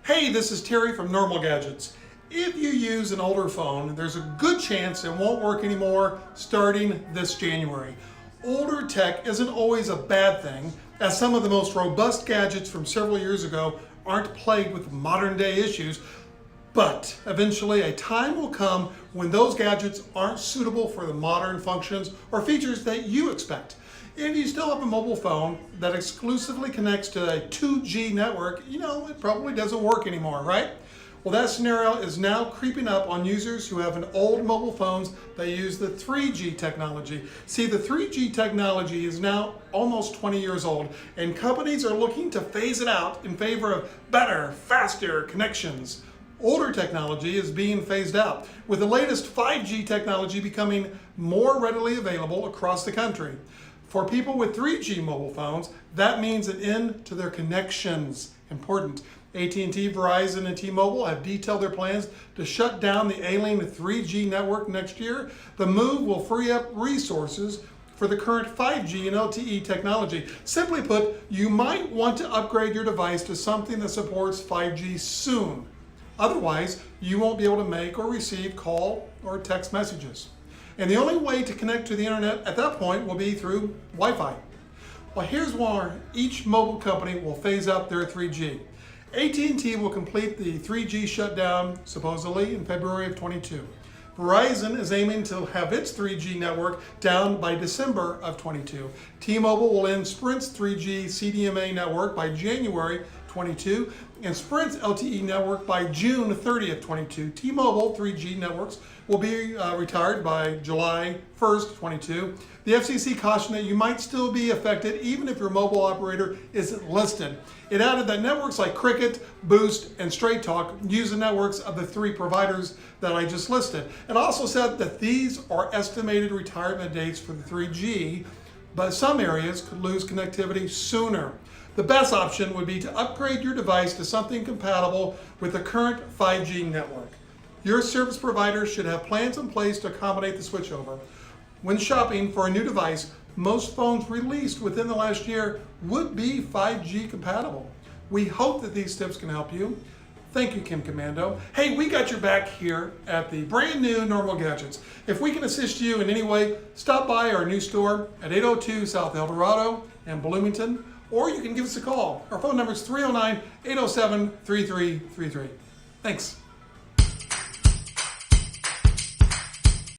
Hey, this is Terry from Normal Gadgets. If you use an older phone, there's a good chance it won't work anymore starting this January. Older tech isn't always a bad thing, as some of the most robust gadgets from several years ago aren't plagued with modern day issues, but eventually a time will come when those gadgets aren't suitable for the modern functions or features that you expect. If you still have a mobile phone that exclusively connects to a 2G network, it probably doesn't work anymore, right? Well, that scenario is now creeping up on users who have an old mobile phones that use the 3G technology. See, the 3G technology is now almost 20 years old, and companies are looking to phase it out in favor of better, faster connections. Older technology is being phased out, with the latest 5G technology becoming more readily available across the country. For people with 3G mobile phones, that means an end to their connections. Important. AT&T, Verizon, and T-Mobile have detailed their plans to shut down the ailing 3G network next year. The move will free up resources for the current 5G and LTE technology. Simply put, you might want to upgrade your device to something that supports 5G soon. Otherwise, you won't be able to make or receive call or text messages. And the only way to connect to the internet at that point will be through Wi-Fi. Well, here's why each mobile company will phase out their 3G. AT&T will complete the 3G shutdown supposedly in February of 22. Verizon is aiming to have its 3G network down by December of 22. T-Mobile will end Sprint's 3G CDMA network by January 22 and Sprint's LTE network by June 30th, 22. T-Mobile 3G networks will be retired by July 1st, 22. The FCC cautioned that you might still be affected even if your mobile operator isn't listed. It added that networks like Cricket, Boost, and Straight Talk use the networks of the three providers that I just listed. It also said that these are estimated retirement dates for the 3G, but some areas could lose connectivity sooner. The best option would be to upgrade your device to something compatible with the current 5G network. Your service provider should have plans in place to accommodate the switchover. When shopping for a new device, most phones released within the last year would be 5G compatible. We hope that these tips can help you. Thank you, Kim Commando. Hey, we got your back here at the brand new Normal Gadgets. If we can assist you in any way, stop by our new store at 802 South El Dorado in Bloomington, or you can give us a call. Our phone number is 309-807-3333. Thanks.